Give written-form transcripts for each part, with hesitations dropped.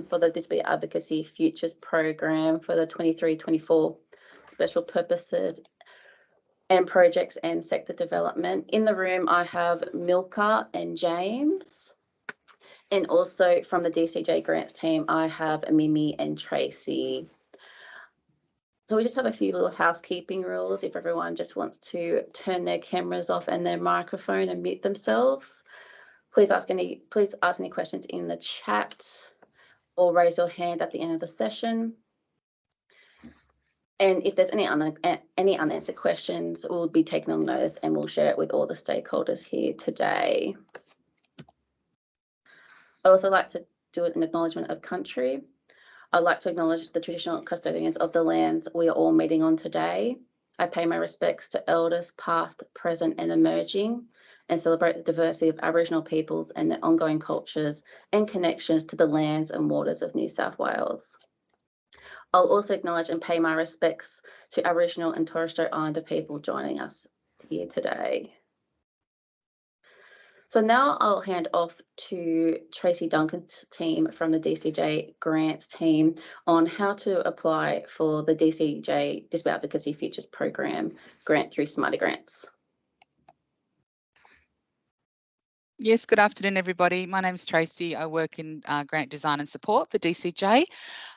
for the Disability Advocacy Futures Program for the 23-24 Special Purposes and Projects and Sector Development. In the room, I have Milka and James. And also from the DCJ Grants team, I have Mimi and Tracy. So we just have a few little housekeeping rules. If everyone just wants to turn their cameras off and their microphone and mute themselves, please ask any questions in the chat or raise your hand at the end of the session. And if there's any unanswered questions, we'll be taking on notice and we'll share it with all the stakeholders here today. I also like to do an acknowledgement of country. I'd like to acknowledge the traditional custodians of the lands we are all meeting on today. I pay my respects to elders past, present and emerging, and celebrate the diversity of Aboriginal peoples and their ongoing cultures and connections to the lands and waters of New South Wales. I'll also acknowledge and pay my respects to Aboriginal and Torres Strait Islander people joining us here today. So now I'll hand off to Tracy Duncan's team from the DCJ Grants team on how to apply for the DCJ Disability Advocacy Futures Program grant through Smarty Grants. Yes, good afternoon, everybody. My name is Tracy. I work in grant design and support for DCJ.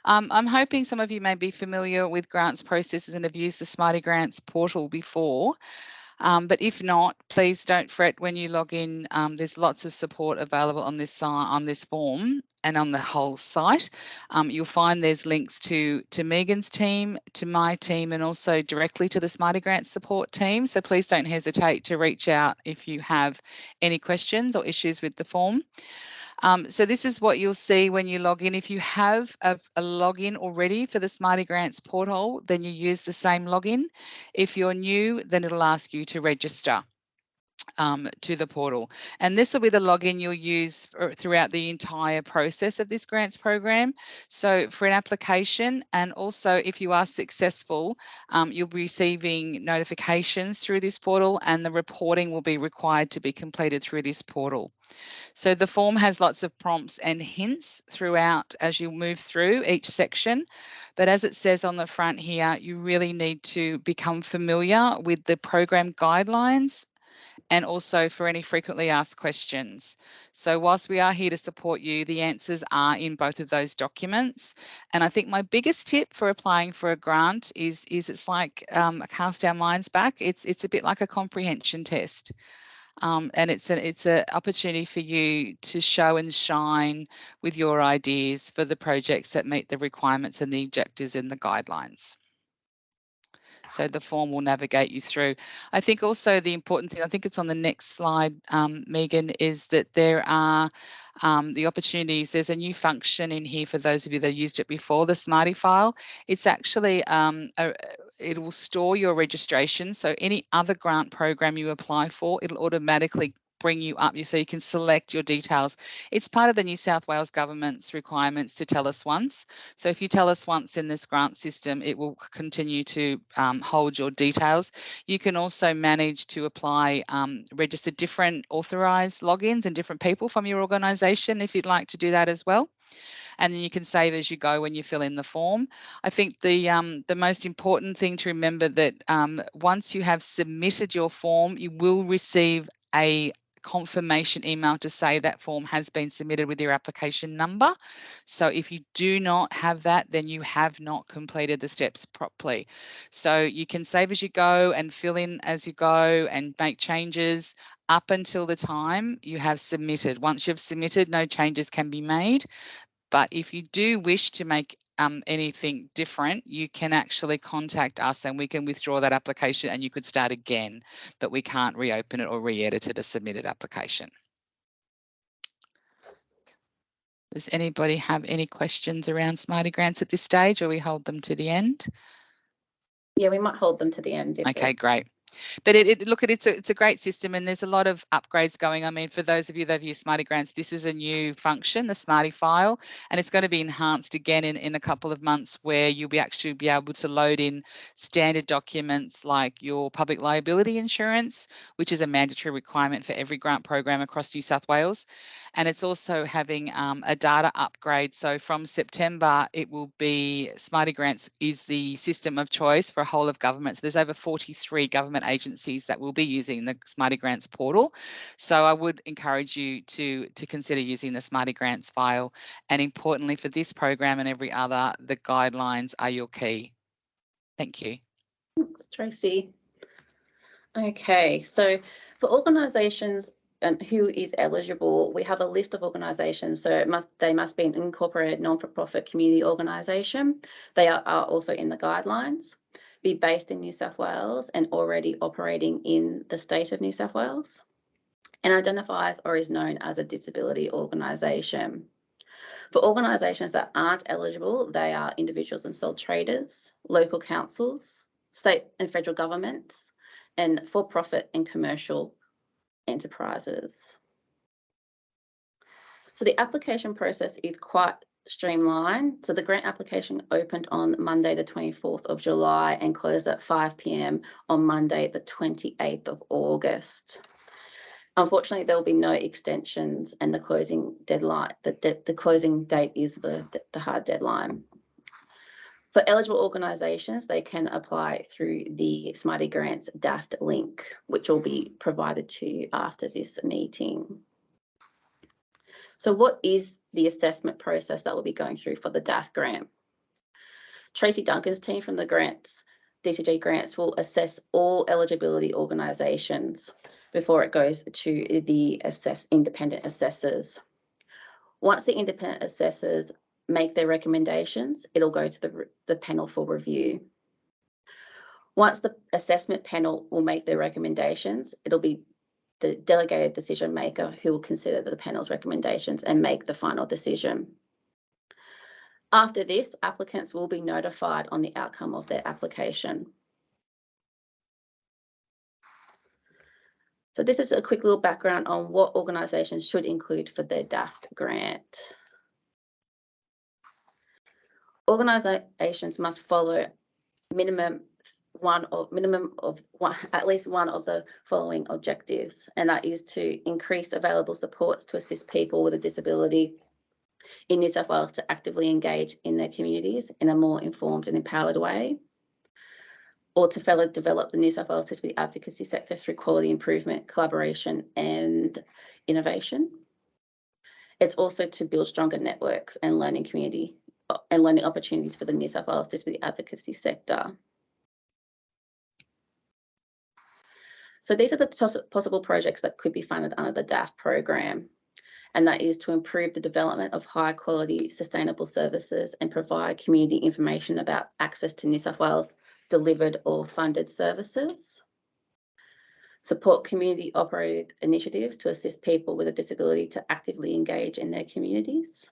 I'm hoping some of you may be familiar with grants processes and have used the Smarty Grants portal before. But if not, please don't fret when you log in. There's lots of support available on this form and on the whole site. You'll find there's links to Megan's team, to my team, and also directly to the Smarty Grants support team. So please don't hesitate to reach out if you have any questions or issues with the form. So this is what you'll see when you log in. If you have a login already for the Smarty Grants portal, then you use the same login. If you're new, then it'll ask you to register to the portal. And this will be the login you'll use throughout the entire process of this grants program. So for an application, and also if you are successful, you'll be receiving notifications through this portal, and the reporting will be required to be completed through this portal. So the form has lots of prompts and hints throughout as you move through each section. But as it says on the front here, you really need to become familiar with the program guidelines and also for any frequently asked questions. So whilst we are here to support you, the answers are in both of those documents. And I think my biggest tip for applying for a grant is it's like cast our minds back. It's a bit like a comprehension test. And it's an opportunity for you to show and shine with your ideas for the projects that meet the requirements and the objectives and the guidelines. So the form will navigate you through. I think also the important thing, I think it's on the next slide, Megan, is that there are the opportunities. There's a new function in here for those of you that used it before, the Smarty file. It's actually, it will store your registration. So any other grant program you apply for, it'll automatically bring you up so you can select your details. It's part of the New South Wales government's requirements to tell us once. So if you tell us once in this grant system, it will continue to hold your details. You can also manage to apply, register different authorised logins and different people from your organisation if you'd like to do that as well. And then you can save as you go when you fill in the form. I think the most important thing to remember that once you have submitted your form, you will receive a confirmation email to say that form has been submitted with your application number. So if you do not have that, then you have not completed the steps properly. So you can save as you go and fill in as you go and make changes up until the time you have submitted. Once you've submitted, no changes can be made. But if you do wish to make anything different, you can actually contact us and we can withdraw that application and you could start again, but we can't reopen it or re-edit it a submitted application. Does anybody have any questions around Smarty Grants at this stage, or we hold them to the end? Yeah, we might hold them to the end. Okay, great. But look, it's a great system, and there's a lot of upgrades going. I mean, for those of you that have used Smarty Grants, this is a new function, the Smarty file, and it's going to be enhanced again in a couple of months, where you'll be actually be able to load in standard documents like your public liability insurance, which is a mandatory requirement for every grant program across New South Wales. And it's also having a data upgrade. So from September, it will be Smarty Grants is the system of choice for a whole of government. So there's over 43 government agencies that will be using the Smarty Grants portal. So I would encourage you to consider using the Smarty Grants file. And importantly, for this program and every other, the guidelines are your key. Thank you. Thanks, Tracy. Okay, so for organisations and who is eligible, we have a list of organisations. So they must be an incorporated non-for-profit community organisation. They are also in the guidelines, be based in New South Wales and already operating in the state of New South Wales, and identifies or is known as a disability organisation. For organisations that aren't eligible, they are individuals and sole traders, local councils, state and federal governments, and for-profit and commercial enterprises. So the application process is quite streamlined. So the grant application opened on Monday, the 24th of July and closed at 5 p.m. on Monday, the 28th of August. Unfortunately, there will be no extensions, and the closing deadline, the closing date is the hard deadline. For eligible organisations, they can apply through the Smarty Grants DAFT link, which will be provided to you after this meeting. So what is the assessment process that we'll be going through for the DAFT grant? Tracy Duncan's team from the DCG Grants will assess all eligibility organisations before it goes to the independent assessors. Once the independent assessors make their recommendations, it'll go to the panel for review. Once the assessment panel will make their recommendations, it'll be the delegated decision maker who will consider the panel's recommendations and make the final decision. After this, applicants will be notified on the outcome of their application. So this is a quick little background on what organisations should include for their DAFT grant. Organisations must follow at least one of the following objectives, and that is to increase available supports to assist people with a disability in New South Wales to actively engage in their communities in a more informed and empowered way, or to further develop the New South Wales disability advocacy sector through quality improvement, collaboration and innovation. It's also to build stronger networks and learning opportunities for the New South Wales disability advocacy sector. So these are the possible projects that could be funded under the DAFT program, and that is to improve the development of high quality sustainable services and provide community information about access to New South Wales delivered or funded services. Support community operated initiatives to assist people with a disability to actively engage in their communities.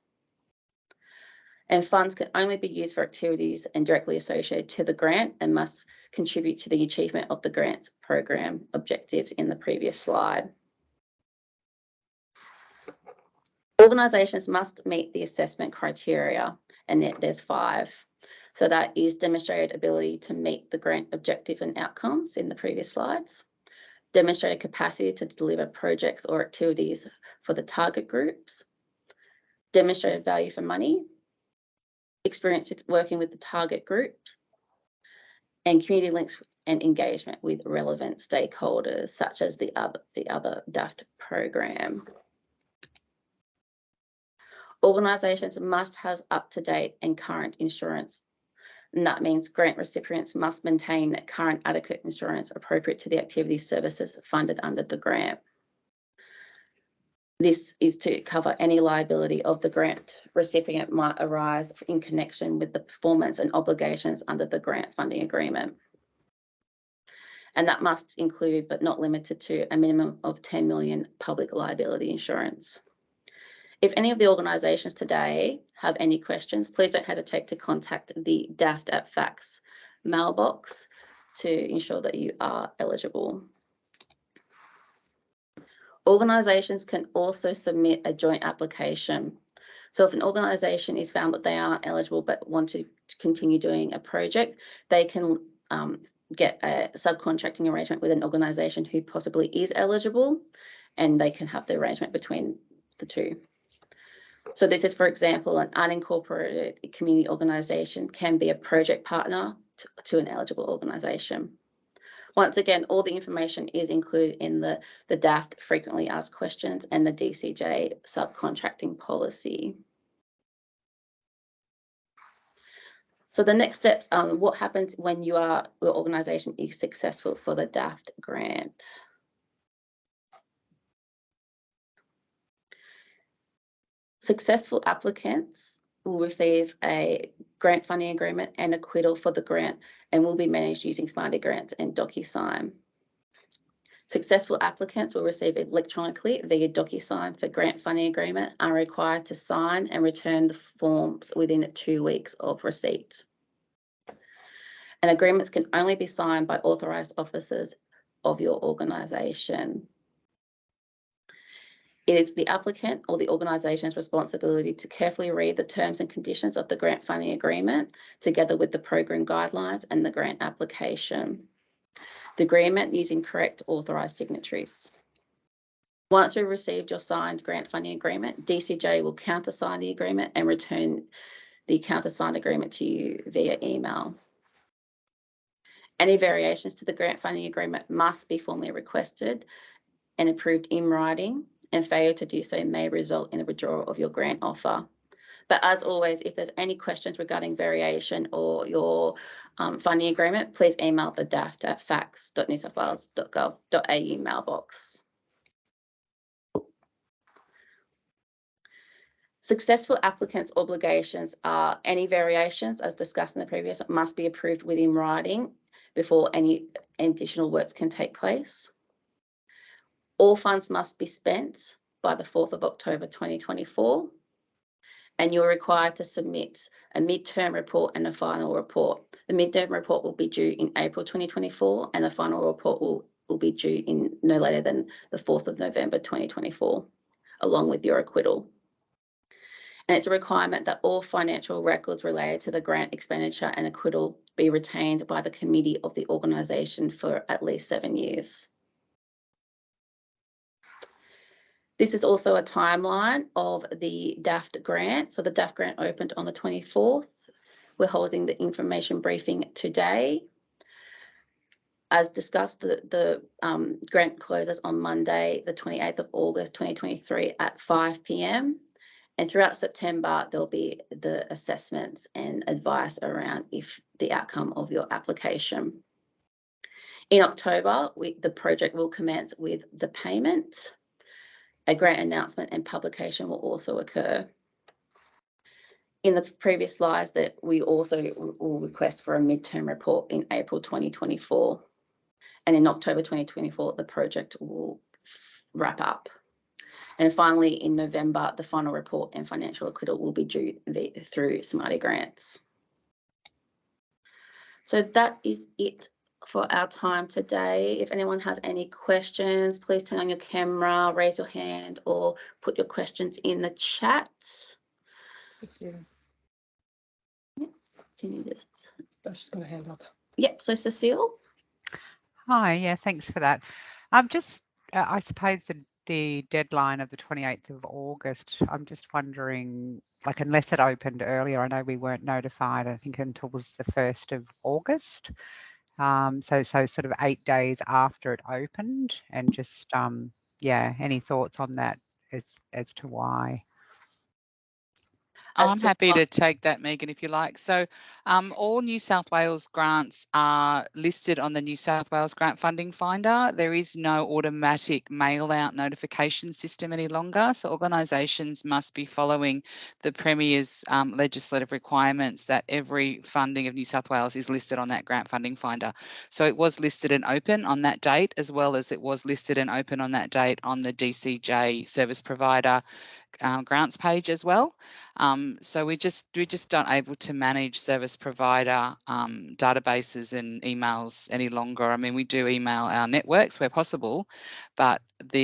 And funds can only be used for activities and directly associated to the grant and must contribute to the achievement of the grants program objectives in the previous slide. Organisations must meet the assessment criteria, and there's 5. So that is demonstrated ability to meet the grant objective and outcomes in the previous slides, demonstrated capacity to deliver projects or activities for the target groups, demonstrated value for money, experience working with the target group, and community links and engagement with relevant stakeholders such as the other DAFT program. Organisations must have up-to-date and current insurance, and that means grant recipients must maintain current adequate insurance appropriate to the activities services funded under the grant. This is to cover any liability of the grant recipient might arise in connection with the performance and obligations under the grant funding agreement. And that must include, but not limited to, a minimum of 10 million public liability insurance. If any of the organisations today have any questions, please don't hesitate to contact the DAFT@Fax mailbox to ensure that you are eligible. Organisations can also submit a joint application. So if an organisation is found that they aren't eligible but want to continue doing a project, they can get a subcontracting arrangement with an organisation who possibly is eligible, and they can have the arrangement between the two. So this is, for example, an unincorporated community organisation can be a project partner to an eligible organisation. Once again, all the information is included in the DAFT frequently asked questions and the DCJ subcontracting policy. So the next steps are what happens when your organisation is successful for the DAFT grant. Successful applicants will receive a grant funding agreement and acquittal for the grant and will be managed using Smarty Grants and DocuSign. Successful applicants will receive electronically via DocuSign for grant funding agreement, are required to sign and return the forms within 2 weeks of receipt. And agreements can only be signed by authorised officers of your organisation. It is the applicant or the organisation's responsibility to carefully read the terms and conditions of the grant funding agreement, together with the program guidelines and the grant application. The agreement using correct authorised signatories. Once you've received your signed grant funding agreement, DCJ will countersign the agreement and return the countersigned agreement to you via email. Any variations to the grant funding agreement must be formally requested and approved in writing, and failure to do so may result in the withdrawal of your grant offer. But as always, if there's any questions regarding variation or your funding agreement, please email the DAFT at fax.newsouthwales.gov.au mailbox. Successful applicants' obligations are any variations, as discussed in the previous, must be approved within writing before any additional works can take place. All funds must be spent by the 4th of October 2024, and you're required to submit a midterm report and a final report. The midterm report will be due in April 2024, and the final report will be due in no later than the 4th of November 2024, along with your acquittal. And it's a requirement that all financial records related to the grant expenditure and acquittal be retained by the committee of the organisation for at least 7 years. This is also a timeline of the DAFT grant. So the DAFT grant opened on the 24th. We're holding the information briefing today. As discussed, the grant closes on Monday, the 28th of August 2023 at 5 p.m. And throughout September, there'll be the assessments and advice around the outcome of your application. In October, the project will commence with the payment. A grant announcement and publication will also occur. In the previous slides, that we also will request for a midterm report in April 2024. And in October 2024, the project will wrap up. And finally, in November, the final report and financial acquittal will be due through Smarty Grants. So that is it for our time today. If anyone has any questions, please turn on your camera, raise your hand, or put your questions in the chat. Cecile. Yep. Can you just? I've just got a hand up. Yep. So Cecile. Hi. Yeah. Thanks for that. I suppose the deadline of the 28th of August. I'm just wondering, like, unless it opened earlier, I know we weren't notified, I think, until was the 1st of August. So sort of 8 days after it opened, and just yeah, any thoughts on that as to why? I'm happy to take that, Megan, if you like. So all New South Wales grants are listed on the New South Wales Grant Funding Finder. There is no automatic mail-out notification system any longer. So organisations must be following the Premier's legislative requirements that every funding of New South Wales is listed on that Grant Funding Finder. So it was listed and open on that date, as well as it was listed and open on that date on the DCJ service provider grants page as well. So we just aren't able to manage service provider databases and emails any longer. I mean, we do email our networks where possible, but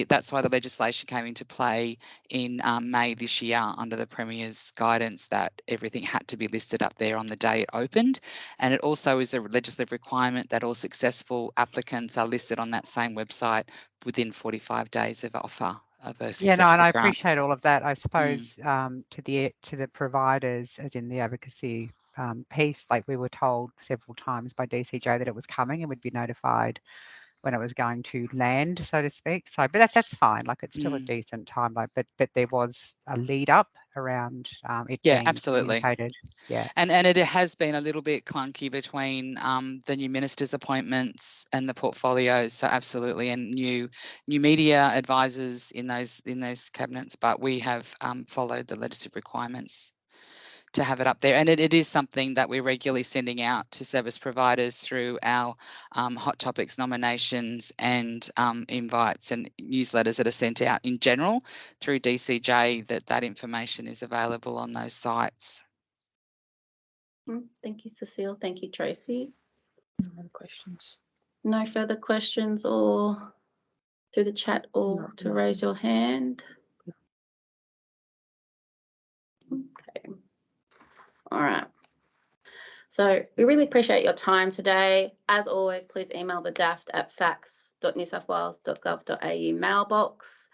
that's why the legislation came into play in May this year under the Premier's guidance that everything had to be listed up there on the day it opened. And it also is a legislative requirement that all successful applicants are listed on that same website within 45 days of offer of a successful Yeah, no, and I grant. appreciate all of that. I suppose to the providers, as in the advocacy piece, like we were told several times by DCJ that it was coming and would be notified when it was going to land, so to speak. So, but that's fine. Like it's still a decent timeline. But there was a lead up around it Yeah, being absolutely. communicated. Yeah. And it has been a little bit clunky between the new minister's appointments and the portfolios. So absolutely, and new media advisors in those cabinets. But we have followed the legislative requirements to have it up there, and it is something that we're regularly sending out to service providers through our hot topics nominations and invites and newsletters that are sent out in general through DCJ. That information is available on those sites. Thank you, Cecile. Thank you, Tracy. No other questions. No further questions or through the chat or to raise your hand? Okay. All right. So we really appreciate your time today. As always, please email the DAFT at fax.newsouthwales.gov.au mailbox.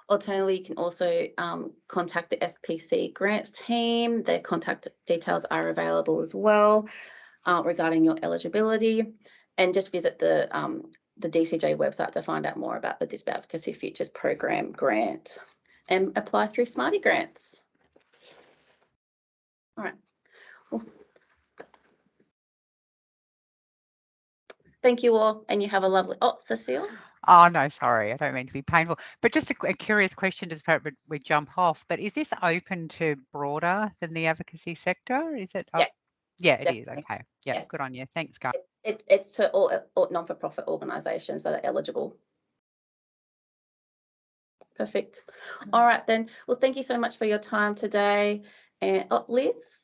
Alternatively, you can also contact the SPC grants team. Their contact details are available as well regarding your eligibility. And just visit the DCJ website to find out more about the Disability Advocacy Futures Program grant and apply through Smarty Grants. All right. Well, thank you all, and you have a lovely. Oh, Cecile. Oh, no, sorry, I don't mean to be painful, but just a curious question just before we jump off, but is this open to broader than the advocacy sector? Is it? Yes. Yeah, it Definitely. is. Okay. Yeah, Yes. good on you. Thanks, guys. It's to all non-for-profit organisations that are eligible. Perfect. All right, then. Well, thank you so much for your time today. And Liz?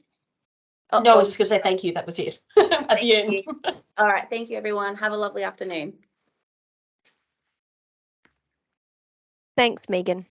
No, I was just going to say thank you. That was it at the end. All right. Thank you, everyone. Have a lovely afternoon. Thanks, Megan.